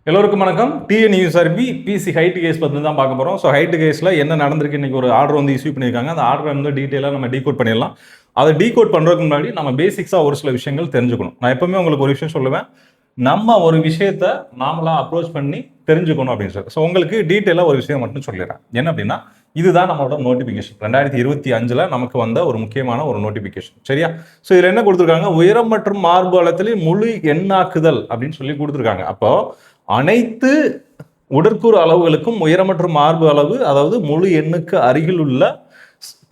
எல்லோருக்கும் வணக்கம். TNUSRB PC height case பற்றி தான் பார்க்க போகிறோம். ஸோ ஹைட் கேஸில் என்ன நடந்திருக்கு, இன்றைக்கி ஒரு ஆர்டர் வந்து இஷ்யூ பண்ணியிருக்காங்க. அந்த ஆர்டர் வந்து டீட்டெயிலாக நம்ம டீகோட் பண்ணிடலாம். அதை டீகோட் பண்ணுறதுக்கு முன்னாடி நம்ம பேசிக்ஸாக ஒரு சில விஷயங்கள் தெரிஞ்சுக்கணும். நான் எப்பவுமே உங்களுக்கு ஒரு விஷயம் சொல்லுவேன், நம்ம ஒரு விஷயத்த நாமளாக அப்ரோச் பண்ணி தெரிஞ்சுக்கணும் அப்படின்னு சொல்லி. ஸோ உங்களுக்கு டீட்டெயிலாக ஒரு விஷயம் மட்டும் சொல்லிடுறேன். என்ன அப்படின்னா, இதுதான் நம்மளோட நோட்டிஃபிகேஷன். 2025 நமக்கு வந்த ஒரு முக்கியமான ஒரு நோட்டிஃபிகேஷன். சரியா? ஸோ இதில் என்ன கொடுத்துருக்காங்க, உயரம் மற்றும் மார்பு அளத்தில் முழு எண்ணாக்குதல் அப்படின்னு சொல்லி கொடுத்துருக்காங்க. அப்போ அனைத்து உடற்கூறு அளவுகளுக்கும் உயரம் மற்றும் மார்பு அளவு, அதாவது முழு எண்ணுக்கு அருகில் உள்ள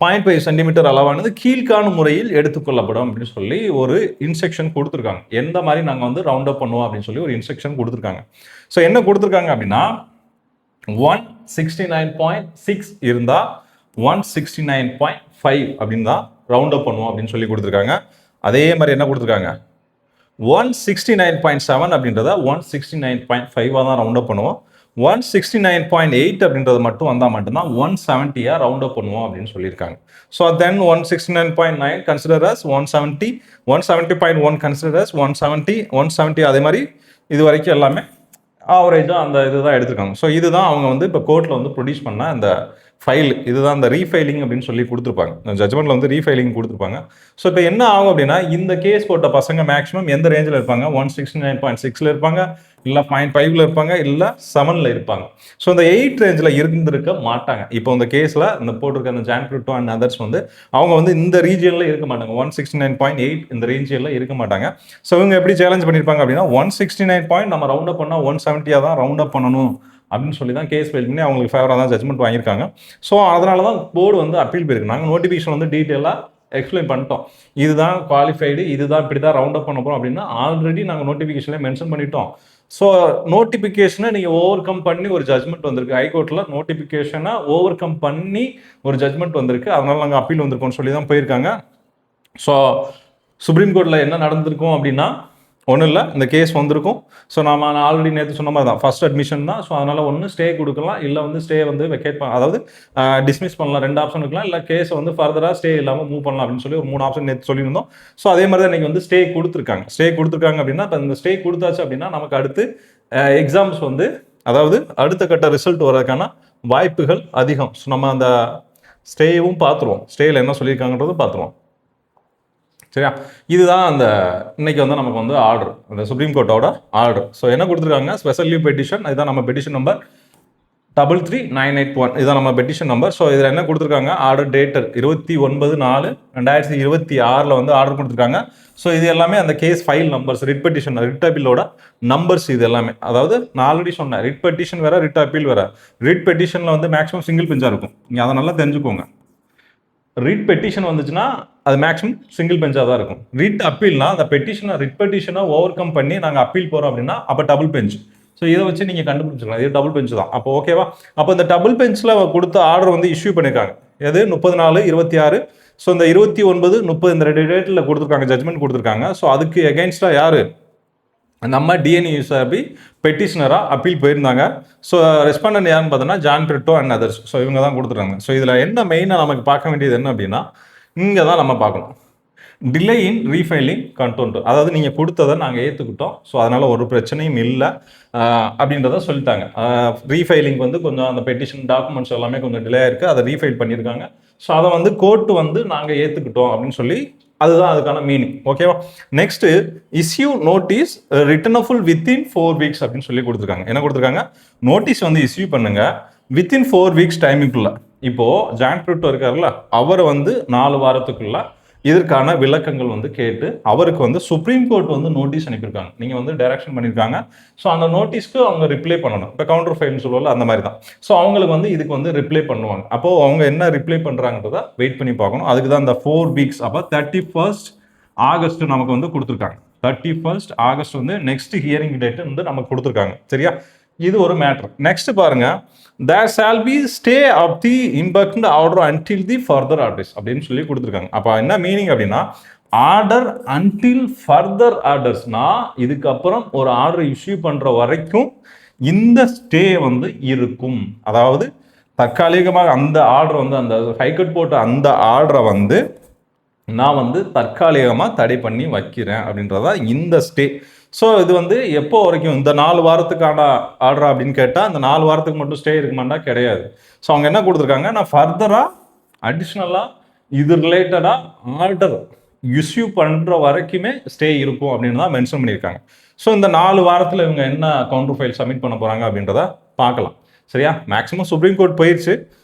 0.5 சென்டிமீட்டர் அளவானது கீழ்காணும் முறையில் எடுத்துக்கொள்ளப்படும் அப்படின்னு சொல்லி ஒரு இன்ஸ்ட்ரக்ஷன் கொடுத்துருக்காங்க. எந்த மாதிரி நாங்கள் வந்து ரவுண்ட் அப் பண்ணுவோம் அப்படின்னு சொல்லி ஒரு இன்ஸ்ட்ரக்ஷன் கொடுத்துருக்காங்க. ஸோ என்ன கொடுத்துருக்காங்க அப்படின்னா, 169.6 இருந்தா 169.5 அப்படின்னு தான் ரவுண்ட் அப் பண்ணுவோம் அப்படின்னு சொல்லி கொடுத்துருக்காங்க. அதே மாதிரி என்ன கொடுத்துருக்காங்க, 169.7 அப்படின்றத 169.5 தான் ரவுண்ட் அப் பண்ணுவோம். 169.8 அப்படின்றது மட்டும் வந்தால் மட்டும்தான் 170 ரவுண்ட் அப் பண்ணுவோம் அப்படின்னு சொல்லியிருக்காங்க. So then 169.9 consider as 170, 170.1 consider as 170 அதே மாதிரி இது வரைக்கும் எல்லாமே ஆவரேஜாக அந்த இதுதான் எடுத்துருக்காங்க. ஸோ இதுதான் அவங்க வந்து இப்போ கோர்ட்டில் வந்து ப்ரொடியூஸ் பண்ண அந்த ஃபைல். இதுதான் அந்த ரீஃபைலிங் அப்படின்னு சொல்லி கொடுத்துருப்பாங்க. ஜட்மெண்ட்டில் வந்து ரீஃபைலிங் கொடுத்துருப்பாங்க. ஸோ இப்போ என்ன ஆகும் அப்படின்னா, இந்த கேஸ் போட்ட பசங்க மேக்ஸிமம் எந்த ரேஞ்சில் இருப்பாங்க, 169.6 இருப்பாங்க, இல்லை 0.5 இருப்பாங்க, இல்லை 7 இருப்பாங்க. ஸோ இந்த 8 ரேஞ்சில் இருந்திருக்க மாட்டாங்க. இப்போ இந்த கேஸில் இந்த போட்டிருக்க அந்த ஜான்பிரிட்டோ அண்ட் அதர்ஸ் வந்து அவங்க வந்து இந்த ரீஜியனில் இருக்க மாட்டாங்க. 169.8 இந்த ரேஞ்சில் இருக்க மாட்டாங்க. ஸோ இவங்க எப்படி சேலஞ்ச் பண்ணியிருப்பாங்க அப்படின்னா, 169 நம்ம ரவுண்ட் அப் பண்ணால் 170 தான் ரவுண்ட் அப் பண்ணணும் அப்படின்னு சொல்லி தான் கேஸ் ஃபைல் பண்ணி அவங்களுக்கு ஃபேவராக தான் ஜட்மெண்ட் வாங்கியிருக்காங்க. ஸோ அதனால தான் போர்டு வந்து அப்பீல் போயிருக்கு. நாங்கள் நோட்டிஃபிகேஷன் வந்து டீட்டெயிலாக எக்ஸ்பிளைன் பண்ணிட்டோம். இதுதான் குவாலிஃபைடு, இதுதான் இப்படி தான் ரவுண்ட் அப் பண்ண போகிறோம் அப்படின்னு ஆல்ரெடி நாங்கள் நோட்டிஃபிகேஷனில் மென்ஷன் பண்ணிட்டோம். ஸோ நோட்டிஃபிகேஷனை நீங்கள் ஓவர் கம் பண்ணி ஒரு ஜட்மெண்ட் வந்திருக்கு. ஹைகோர்ட்டில் நோட்டிஃபிகேஷனை ஓவர் கம் பண்ணி ஒரு ஜட்மெண்ட் வந்திருக்கு. அதனால நாங்கள் அப்பீல் வந்திருக்கோம்னு சொல்லி தான் போயிருக்காங்க. ஸோ சுப்ரீம் கோர்ட்டில் என்ன நடந்திருக்கும் அப்படின்னா, ஒன்றும் இல்லை, இந்த கேஸ் வந்திருக்கும். ஸோ நம்ம ஆல்ரெடி நேற்று சொன்ன மாதிரி தான், ஃபர்ஸ்ட் அட்மிஷன் தான். ஸோ அதனால் ஒன்று ஸ்டே கொடுக்கலாம், இல்லை வந்து ஸ்டே வந்து வெக்கேட் அதாவது டிஸ்மிஸ் பண்ணலாம். 2 ஆப்ஷன் இருக்கலாம். இல்லை கேஸை வந்து ஃபர்தராக ஸ்டே இல்லாமல் மூவ் பண்ணலாம் அப்படின்னு சொல்லி ஒரு 3 ஆப்ஷன் நேற்று சொல்லியிருந்தோம். ஸோ அதே மாதிரி தான் இன்றைக்கி வந்து ஸ்டே கொடுத்துருக்காங்க. ஸ்டே கொடுத்துருக்காங்க அப்படின்னா, இப்போ இந்த ஸ்டே கொடுத்தாச்சு அப்படின்னா நமக்கு அடுத்து எக்ஸாம்ஸ் வந்து, அதாவது அடுத்த கட்ட ரிசல்ட் வர்றதுக்கான வாய்ப்புகள் அதிகம். ஸோ நம்ம அந்த ஸ்டேவும் பார்த்துருவோம், ஸ்டேயில் என்ன சொல்லியிருக்காங்கன்றதும் பார்த்துருவோம். சரியா? இதுதான் அந்த இன்னைக்கு வந்து நமக்கு வந்து ஆர்டர், அந்த சுப்ரீம் கோர்ட்டோட ஆர்டர். ஸோ என்ன கொடுத்துருக்காங்க, ஸ்பெஷல் லீவ் பெட்டிஷன். இதுதான் நம்ம பெட்டிஷன் நம்பர் 33981. இதுதான் நம்ம பெட்டிஷன் நம்பர். ஸோ இதில் என்ன கொடுத்துருக்காங்க, ஆர்டர் டேட்டர் 29/4/2026 வந்து ஆர்டர் கொடுத்துருக்காங்க. ஸோ இது எல்லாமே அந்த case file numbers, writ petition, writ அப்பீலோட நம்பர்ஸ் இது எல்லாமே. அதாவது நான் ஆல்ரெடி சொன்னேன், ரிட் பெட்டிஷன் வேற, ரிட் அப்பீல் வேற. ரிட் பெட்டிஷனில் வந்து மேக்ஸிமம் சிங்கிள் பெஞ்சாக இருக்கும். நீங்கள் அதை நல்லா தெரிஞ்சுக்கோங்க. ரிட் பெட்டிஷன் வந்துச்சுன்னா அது மேக்ஸிமம் சிங்கிள் பெஞ்சாக தான் இருக்கும். ரிட் அப்பீல்னா அந்த பெட்டிஷனை, ரிட் பெட்டிஷனை ஓவர் கம் பண்ணி நாங்கள் அப்பீல் போகிறோம் அப்படின்னா அப்போ டபுள் பெஞ்ச். ஸோ இதை வச்சு நீங்கள் கண்டுபிடிச்சிக்கலாம், இது டபுள் பெஞ்ச் தான். அப்போ ஓகேவா? அப்போ இந்த டபுள் பெஞ்சில் கொடுத்த ஆர்டர் வந்து இஷ்யூ பண்ணியிருக்காங்க. எது? 30/4/26. ஸோ இந்த 29, 30 இந்த 2 டேட்டில் கொடுத்துருக்காங்க, ஜட்மெண்ட் கொடுத்துருக்காங்க. ஸோ அதுக்கு எகெயின்ஸ்டாக யார், நம்ம டிஎன்யூஎஸ்ஆர்பி பெட்டிஷனராக அப்பீல் போயிருந்தாங்க. ஸோ ரெஸ்பாண்டன்ட் யாருன்னு பார்த்தோன்னா ஜான்பிரிட்டோ அண்ட் அதர்ஸ். ஸோ இவங்க தான் கொடுத்துருக்காங்க. ஸோ இதில் என்ன மெயினாக நமக்கு பார்க்க வேண்டியது என்ன அப்படின்னா, இங்கே தான் நம்ம பார்க்கணும், டிலே இன் ரீஃபைலிங் கண்டோன்ட். அதாவது நீங்கள் கொடுத்ததை நாங்கள் ஏற்றுக்கிட்டோம், ஸோ அதனால் ஒரு பிரச்சனையும் இல்லை அப்படின்றத சொல்லிட்டாங்க. ரீஃபைலிங் வந்து கொஞ்சம் அந்த பெட்டிஷன் டாக்குமெண்ட்ஸ் எல்லாமே கொஞ்சம் டிலே ஆயிருக்கு, அதை ரீஃபைல் பண்ணியிருக்காங்க. ஸோ அதை வந்து கோர்ட்டு வந்து நாங்கள் ஏற்றுக்கிட்டோம் அப்படின்னு சொல்லி, அதுதான் அதுக்கான மீனிங். ஓகேவா? Next, issue notice returnable within 4 weeks அப்படின்னு சொல்லி கொடுத்துருக்காங்க. என்ன கொடுத்துருக்காங்க, நோட்டீஸ் வந்து இஸ்யூ பண்ணுங்க வித்தின் 4 வீக்ஸ் டைமுக்குள்ள. இப்போ ஜான்பிரிட்டோ இருக்காருல்ல, அவரை வந்து 4 வாரத்துக்குள்ள இதற்கான விளக்கங்கள் வந்து கேட்டு அவருக்கு வந்து சுப்ரீம் கோர்ட் வந்து நோட்டீஸ் அனுப்பியிருக்காங்க. நீங்கள் வந்து டைரக்ஷன் பண்ணியிருக்காங்க. ஸோ அந்த நோட்டீஸ்க்கு அவங்க ரிப்ளை பண்ணணும். இப்போ கவுண்டர் ஃபைல்னு சொல்லுவோம்ல, அந்த மாதிரி தான். ஸோ அவங்களுக்கு வந்து இதுக்கு வந்து ரிப்ளை பண்ணுவாங்க. அப்போது அவங்க என்ன ரிப்ளை பண்ணுறாங்கன்றத வெயிட் பண்ணி பார்க்கணும். அதுக்கு தான் அந்த 4 வீக்ஸ். அப்போ 31 ஆகஸ்ட் நமக்கு வந்து கொடுத்துருக்காங்க. 31 ஆகஸ்ட் வந்து நெக்ஸ்ட் ஹியரிங் டேட் வந்து நமக்கு கொடுத்துருக்காங்க. சரியா? இது ஒரு மேட்ரு. நெக்ஸ்ட் பாருங்க, there shall be stay of the impugned order until the further orders அப்படின்னு சொல்லி கொடுத்துருக்காங்க. அப்போ என்ன மீனிங் அப்படின்னா, ஆர்டர் அன்டில் ஃபர்தர் ஆர்டர்ஸ்னா இதுக்கப்புறம் ஒரு ஆர்டர் இஷ்யூ பண்ற வரைக்கும் இந்த ஸ்டே வந்து இருக்கும். அதாவது தற்காலிகமாக அந்த ஆர்டர் வந்து, அந்த ஹைகோர்ட் போட்ட அந்த ஆர்டரை வந்து நான் வந்து தற்காலிகமாக தடை பண்ணி வைக்கிறேன் அப்படின்றதா இந்த ஸ்டே. ஸோ இது வந்து எப்போ வரைக்கும் இந்த 4 வாரத்துக்கான ஆர்டரா அப்படின்னு கேட்டால் அந்த 4 வாரத்துக்கு மட்டும் ஸ்டே இருக்குமாண்டா கிடையாது. ஸோ அவங்க என்ன கொடுத்துருக்காங்க, நான் ஃபர்தராக அடிஷ்னலாக இது ரிலேட்டடாக ஆர்டர் இஷ்யூ பண்ணுற வரைக்குமே ஸ்டே இருக்கும் அப்படின்னு தான் மென்ஷன் பண்ணியிருக்காங்க. ஸோ இந்த 4 வாரத்தில் இவங்க என்ன கவுண்டர் ஃபைல் சப்மிட் பண்ண போகிறாங்க அப்படின்றத பார்க்கலாம். சரியா, மேக்ஸிமம் சுப்ரீம் கோர்ட் போயிடுச்சு.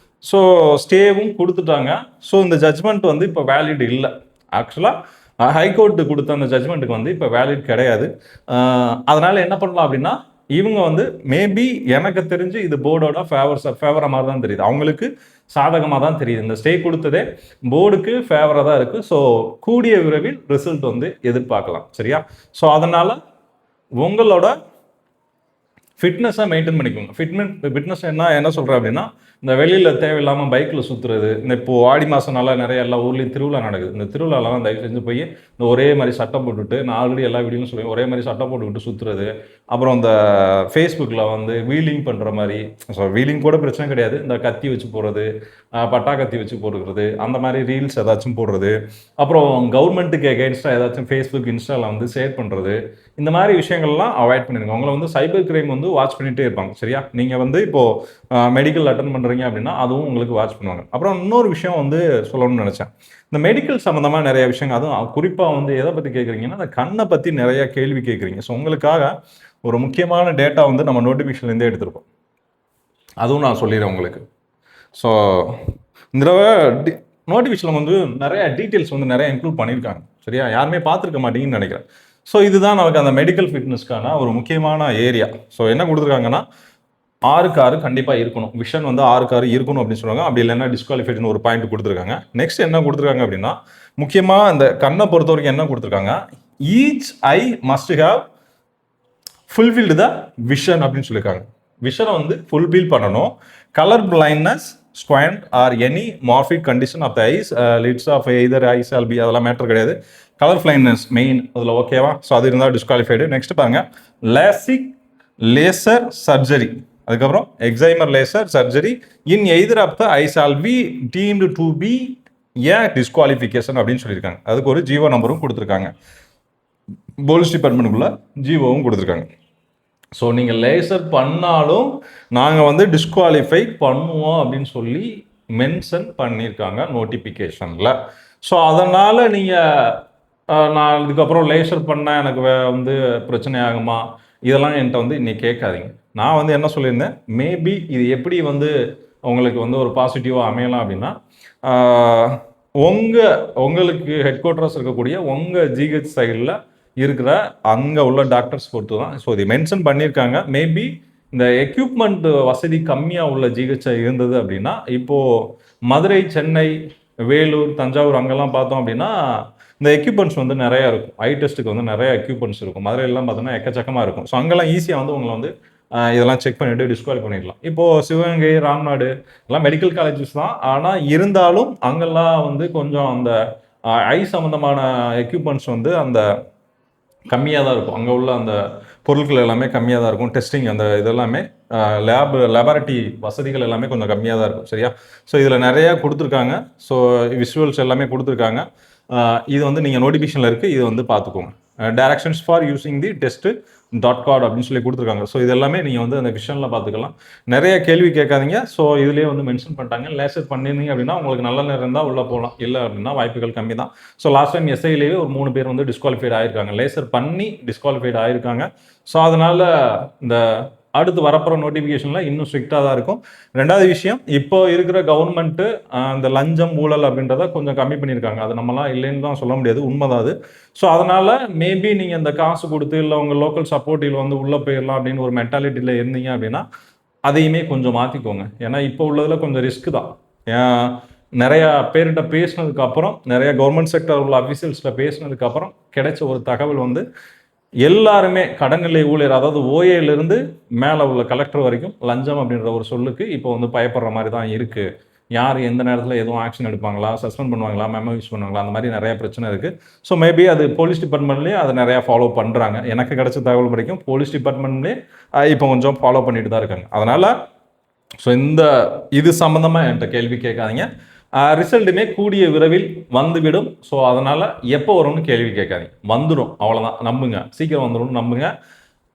ஸோ ஸ்டேவும் கொடுத்துட்டாங்க. ஸோ இந்த ஜட்ஜ்மெண்ட் வந்து இப்போ வேலிட் இல்லை. ஆக்சுவலாக ஹைகோர்ட்டு கொடுத்த அந்த ஜட்ஜ்மெண்ட்டுக்கு வந்து இப்போ வேலிட் கிடையாது. அதனால் என்ன பண்ணலாம் அப்படின்னா, இவங்க வந்து மேபி எனக்கு தெரிஞ்சு இது போர்டோட ஃபேவராக மாதிரி தான் தெரியுது, அவங்களுக்கு சாதகமாக தான் தெரியுது. இந்த ஸ்டே கொடுத்ததே போர்டுக்கு ஃபேவராக தான் இருக்குது. ஸோ கூடிய விரைவில் ரிசல்ட் வந்து எதிர்பார்க்கலாம். சரியா, ஸோ அதனால் உங்களோட ஃபிட்னஸாக மெயின்டைன் பண்ணிக்கோங்க. ஃபிட்னஸ் என்ன சொல்கிறேன் அப்படின்னா, இந்த வெளியில் தேவையில்லாமல் பைக்கில் சுற்றுறது, இந்த இப்போது ஆடி மாதம் நாளாக நிறைய எல்லா ஊர்லேயும் திருவிழா நடக்குது. இந்த திருவிழாலாம் தயவு செஞ்சு போய் இந்த ஒரே மாதிரி சட்டை போட்டுவிட்டு, நான் ஆல்ரெடி எல்லா வீடியோவும் சொல்லுவேன், ஒரே மாதிரி சட்டை போட்டுக்கிட்டு சுற்றுறது, அப்புறம் இந்த ஃபேஸ்புக்கில் வந்து வீலிங் பண்ணுற மாதிரி, ஸோ வீலிங் கூட பிரச்சனை கிடையாது, இந்த கத்தி வச்சு போடுறது, பட்டா கத்தி வச்சு போடுறது, அந்த மாதிரி ரீல்ஸ் ஏதாச்சும் போடுறது, அப்புறம் கவர்மெண்ட்டுக்கு எகெயின்ஸ்டாக ஏதாச்சும் ஃபேஸ்புக் இன்ஸ்டாவில் வந்து ஷேர் பண்ணுறது, இந்த மாதிரி விஷயங்கள்லாம் அவாய்ட் பண்ணிடுங்க. அவங்கள வந்து சைபர் கிரைம் வந்து வாட்ச் பண்ணிகிட்டே இருப்பாங்க. சரியா, நீங்கள் வந்து இப்போது மெடிக்கல் அட்டன் பண்ணுறீங்க அப்படின்னா அதுவும் உங்களுக்கு வாட்ச் பண்ணுவாங்க. அப்புறம் இன்னொரு விஷயம் வந்து சொல்லணும்னு நினச்சேன், இந்த மெடிக்கல் சம்மந்தமாக நிறைய விஷயங்கள், அதுவும் குறிப்பாக வந்து எதை பற்றி கேட்குறீங்கன்னா, அந்த கண்ணை பற்றி நிறைய கேள்வி கேட்குறீங்க. ஸோ உங்களுக்காக ஒரு முக்கியமான டேட்டா வந்து நம்ம நோட்டிஃபிகேஷன்லேருந்தே எடுத்திருப்போம், அதுவும் நான் சொல்லிடுறேன் உங்களுக்கு. ஸோ இந்த நோட்டிஃபிகேஷனில் வந்து நிறைய டீட்டெயில்ஸ் வந்து நிறைய இன்க்ளூட் பண்ணியிருக்காங்க. சரியா, யாருமே பார்த்துருக்க மாட்டீங்கன்னு நினைக்கிறேன். ஸோ இதுதான் நமக்கு அந்த மெடிக்கல் ஃபிட்னஸ்க்கான ஒரு முக்கியமான ஏரியா. ஸோ என்ன கொடுத்துருக்காங்கன்னா, 6க்கு 6 கண்டிப்பாக இருக்கணும், விஷன் வந்து 6க்கு 6 இருக்கணும் அப்படின்னு சொல்லுவாங்க. அப்படி இல்லைன்னா டிஸ்குவாலிஃபைடுன்னு ஒரு பாயிண்ட் கொடுத்துருக்காங்க. நெக்ஸ்ட் என்ன கொடுத்துருக்காங்க அப்படின்னா, முக்கியமாக இந்த கண்ணை பொறுத்த வரைக்கும் என்ன கொடுத்துருக்காங்க, each eye must have fulfilled the vision அப்படின்னு சொல்லியிருக்காங்க. விஷனை வந்து ஃபுல்ஃபில் பண்ணணும். Colour blindness, squint or any morbid condition of the eyes, lids of either eyes all be, அதெல்லாம் மேட்டர் கிடையாது. கலர் பிளைண்ட்னஸ் மெயின் அதில், ஓகேவா? ஸோ அது இருந்தால் டிஸ்குவாலிஃபைடு. நெக்ஸ்ட் பாருங்க, லேசிக் லேசர் சர்ஜரி, அதுக்கப்புறம் excimer laser surgery in either of the eyes all be deemed to be a disqualification அப்படின்னு சொல்லியிருக்காங்க. அதுக்கு ஒரு ஜிஓ நம்பரும் கொடுத்துருக்காங்க, போலீஸ் டிபார்ட்மெண்ட்டுக்குள்ள ஜிஓவும் கொடுத்துருக்காங்க. ஸோ நீங்கள் லேசர் பண்ணாலும் நாங்கள் வந்து டிஸ்குவாலிஃபை பண்ணுவோம் அப்படின்னு சொல்லி மென்ஷன் பண்ணியிருக்காங்க நோட்டிஃபிகேஷனில். ஸோ அதனால் நீங்கள் நான் இதுக்கப்புறம் லேசர் பண்ணால் எனக்கு வந்து பிரச்சனை ஆகுமா, இதெல்லாம் என்கிட்ட வந்து இன்னைக்கு கேட்காதீங்க. நான் வந்து என்ன சொல்லியிருந்தேன், மேபி இது எப்படி வந்து உங்களுக்கு வந்து ஒரு பாசிட்டிவாக அமையலாம் அப்படின்னா, உங்களுக்கு ஹெட் குவார்ட்டர்ஸ் இருக்கக்கூடிய உங்கள் ஜிஹெச் சைடில் இருக்கிற அங்கே உள்ள டாக்டர்ஸ் பொறுத்து தான். ஸோ இது மென்ஷன் பண்ணியிருக்காங்க. மேபி இந்த எக்யூப்மெண்ட் வசதி கம்மியாக உள்ள ஜிஹெச் இருந்தது அப்படின்னா, இப்போது மதுரை, சென்னை, வேலூர், தஞ்சாவூர் அங்கெல்லாம் பார்த்தோம் அப்படின்னா இந்த எக்யூப்மெண்ட்ஸ் வந்து நிறையா இருக்கும். ஐ டெஸ்ட்டுக்கு வந்து நிறைய எக்யூப்மெண்ட்ஸ் இருக்கும். மதுரையெல்லாம் பார்த்தோன்னா எக்கச்சக்கமாக இருக்கும். ஸோ அங்கெல்லாம் ஈஸியாக வந்து உங்களை வந்து இதெல்லாம் செக் பண்ணிவிட்டு டிஸ்குவாலிஃபை பண்ணிடலாம். இப்போது சிவகங்கை, ராம்நாடு எல்லாம் மெடிக்கல் காலேஜஸ் தான். ஆனால் இருந்தாலும் அங்கெல்லாம் வந்து கொஞ்சம் அந்த ஐ சம்மந்தமான எக்யூப்மெண்ட்ஸ் வந்து அந்த கம்மியாக தான் இருக்கும். அங்கே உள்ள அந்த பொருட்கள் எல்லாமே கம்மியாக தான் இருக்கும். டெஸ்டிங் அந்த இதெல்லாமே லேபார்ட்டரி வசதிகள் எல்லாமே கொஞ்சம் கம்மியாக தான் இருக்கும். சரியா, ஸோ இதில் நிறையா கொடுத்துருக்காங்க. ஸோ விஷுவல்ஸ் எல்லாமே கொடுத்துருக்காங்க. இது வந்து நீங்கள் நோட்டிஃபிகேஷனில் இருக்குது, இது வந்து பார்த்துக்கோங்க. Directions for using the test .card அப்படின்னு சொல்லி கொடுத்துருக்காங்க. ஸோ இது எல்லாமே நீங்கள் வந்து அந்த விஷனில் பார்த்துக்கலாம். நிறைய கேள்வி கேட்காதீங்க. ஸோ இதுலேயே வந்து மென்ஷன் பண்ணிட்டாங்க, லேசர் பண்ணியிருந்தீங்க அப்படின்னா உங்களுக்கு நல்ல நேரம் இருந்தால் உள்ளே போகலாம், இல்லை அப்படின்னா வாய்ப்புகள் கம்மி தான். ஸோ லாஸ்ட் டைம் எஸ்ஐலேயே ஒரு 3 பேர் வந்து டிஸ்குவாலிஃபைட் ஆகிருக்காங்க, லேசர் பண்ணி டிஸ்குவாலிஃபைட் ஆகிருக்காங்க. ஸோ அதனால் இந்த அடுத்து வரப்போகிற நோட்டிஃபிகேஷனில் இன்னும் ஸ்ட்ரிக்டாக தான் இருக்கும். ரெண்டாவது விஷயம், இப்போ இருக்கிற கவர்மெண்ட்டு அந்த லஞ்சம் ஊழல் அப்படின்றத கொஞ்சம் கம்மி பண்ணியிருக்காங்க. அது நம்மலாம் இல்லைன்னு தான் சொல்ல முடியாது, உண்மைதான் அது. ஸோ அதனால் மேபி நீங்கள் இந்த காசு கொடுத்து இல்லை உங்கள் லோக்கல் சப்போர்ட்டில் வந்து உள்ளே போயிடலாம் அப்படின்னு ஒரு மென்டாலிட்டியில் இருந்தீங்க அப்படின்னா அதையுமே கொஞ்சம் மாற்றிக்கோங்க. ஏன்னா இப்போ உள்ளதில் கொஞ்சம் ரிஸ்க் தான். நிறையா பேர்கிட்ட பேசினதுக்கப்புறம், நிறைய கவர்மெண்ட் செக்டர் உள்ள அஃபீஷியல்ஸில் பேசினதுக்கப்புறம் கிடைச்ச ஒரு தகவல் வந்து எல்லாருமே கடன்நிலை ஊழியர், அதாவது ஓஏலேருந்து மேலே உள்ள கலெக்டர் வரைக்கும் லஞ்சம் அப்படின்ற ஒரு சொல்லுக்கு இப்போ வந்து பயப்படுற மாதிரி தான் இருக்குது. யார் எந்த நேரத்தில் எதுவும் ஆக்ஷன் எடுப்பாங்களா, சஸ்பெண்ட் பண்ணுவாங்களா, மெமோ யூஸ் பண்ணுவாங்களா, அந்த மாதிரி நிறைய பிரச்சனை இருக்குது. ஸோ மேபி அது போலீஸ் டிபார்ட்மெண்ட்லேயே அதை நிறையா ஃபாலோ பண்ணுறாங்க. எனக்கு கிடைச்ச தகவல் வரைக்கும் போலீஸ் டிபார்ட்மெண்ட்லேயே இப்போ கொஞ்சம் ஃபாலோ பண்ணிட்டு தான் இருக்காங்க. அதனால் ஸோ இது சம்மந்தமாக என்கிட்ட கேள்வி கேட்காதீங்க. ரிசல்ட்டுமே கூடிய விரைவில் வந்துவிடும். ஸோ அதனால் எப்போ வரும்னு கேள்வி கேட்காதீங்க. வந்துடும், அவ்வளோதான். நம்புங்க, சீக்கிரம் வந்துடும்னு நம்புங்க.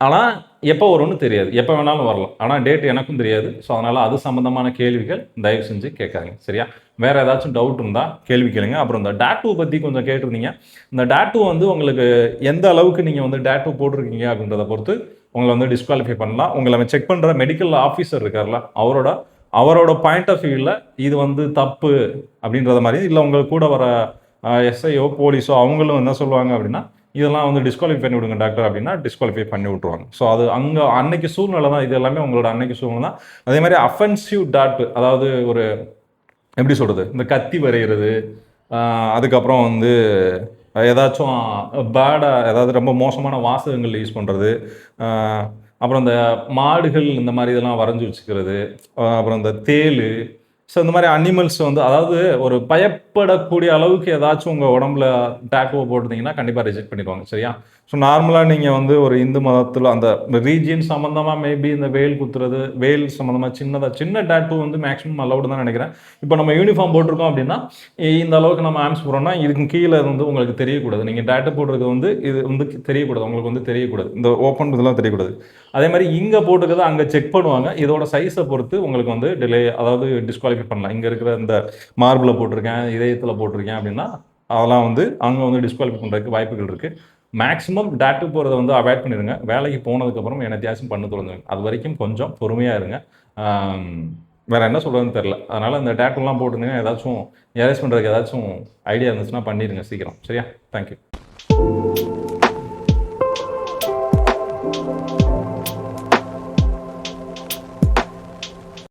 ஆனால் எப்போ வரும்னு தெரியாது, எப்போ வேணாலும் வரலாம். ஆனால் டேட் எனக்கும் தெரியாது. ஸோ அதனால் அது சம்மந்தமான கேள்விகள் தயவு செஞ்சு கேட்காதீங்க, சரியா? வேறு ஏதாச்சும் டவுட் இருந்தால் கேள்வி கேளுங்க. அப்புறம் இந்த டேட்டூ பற்றி கொஞ்சம் கேட்டிருந்தீங்க. இந்த டேட்டூ வந்து உங்களுக்கு எந்த அளவுக்கு நீங்கள் வந்து டேட்டூ போட்டிருக்கீங்க அப்படின்றத பொறுத்து உங்களை வந்து டிஸ்குவாலிஃபை பண்ணலாம். உங்களை செக் பண்ணுற மெடிக்கல் ஆஃபீஸர் இருக்கார்ல, அவரோட பாயிண்ட் ஆஃப் வியூவில் இது வந்து தப்பு அப்படின்றத மாதிரி, இல்லை உங்கள் கூட வர எஸ்ஐயோ போலீஸோ அவங்களும் என்ன சொல்லுவாங்க அப்படின்னா, இதெல்லாம் வந்து டிஸ்குவாலிஃபை பண்ணி விடுங்க டாக்டர் அப்படின்னா டிஸ்குவாலிஃபை பண்ணி விட்ருவாங்க. ஸோ அது அங்கே அன்னைக்கு சூழ்நிலை தான், இது எல்லாமே உங்களோட அன்னைக்கு சூழ்நிலை தான். அதே மாதிரி அஃபென்சிவ் டாட், அதாவது ஒரு எப்படி சொல்கிறது, இந்த கத்தி வரைகிறது, அதுக்கப்புறம் வந்து ஏதாச்சும் பேடாக, ஏதாவது ரொம்ப மோசமான வாசகங்கள் யூஸ் பண்ணுறது, அப்புறம் இந்த மாடுகள் இந்த மாதிரி இதெல்லாம் வரைஞ்சி வச்சுக்கிறது, அப்புறம் இந்த தேள், ஸோ இந்த மாதிரி அனிமல்ஸ் வந்து, அதாவது ஒரு பயப்படக்கூடிய அளவுக்கு ஏதாச்சும் உங்கள் உடம்புல டேட்டூவை போட்டிருந்தீங்கன்னா கண்டிப்பாக ரிஜெக்ட் பண்ணிடுவாங்க, சரியா? ஸோ நார்மலாக நீங்கள் வந்து ஒரு இந்து மதத்தில் அந்த ரீஜியன் சம்மந்தமாக மேபி இந்த வேல் குத்துறது, வேல் சம்மந்தமாக சின்ன டேட்டூ வந்து மேக்ஸிமம் அலவுடு தான் நினைக்கிறேன். இப்போ நம்ம யூனிஃபார்ம் போட்டிருக்கோம் அப்படின்னா இந்த அளவுக்கு நம்ம ஆம்ஸ் போடுறோம்னா இதுக்கு கீழே வந்து உங்களுக்கு தெரியக்கூடாது. நீங்கள் டேட்டூ போடுறது வந்து இது வந்து தெரியக்கூடாது, உங்களுக்கு வந்து தெரியக்கூடாது, இந்த ஓப்பன் இதெல்லாம் தெரியக்கூடாது. அதே மாதிரி இங்கே போட்டுக்கிறது அங்கே செக் பண்ணுவாங்க. இதோட சைஸை பொறுத்து உங்களுக்கு வந்து டிலே, அதாவது டிஸ்குவாலிஃபை பண்ணலாம். இங்கே இருக்கிற இந்த மார்பில் போட்டிருக்கேன், இதயத்தில் போட்டிருக்கேன் அப்படின்னா அதெல்லாம் வந்து அங்கே வந்து டிஸ்குவாலிஃபை பண்ணுறதுக்கு வாய்ப்புகள் இருக்குது. மேக்ஸிமம் டேட்டூ போகிறத வந்து அவாய்ட் பண்ணிடுங்க. வேலைக்கு போனதுக்கப்புறம் என்னத்தையாச்சும் பண்ண தொடங்குங்க. அது வரைக்கும் கொஞ்சம் பொறுமையாக இருங்க. வேறு என்ன சொல்கிறதுன்னு தெரில. அதனால் இந்த டேட்டூலாம் போட்டுருந்தீங்கன்னா ஏதாச்சும் எரேஸ் பண்ணுறதுக்கு ஏதாச்சும் ஐடியா இருந்துச்சுன்னா பண்ணிடுங்க சீக்கிரம், சரியா? தேங்க்யூ.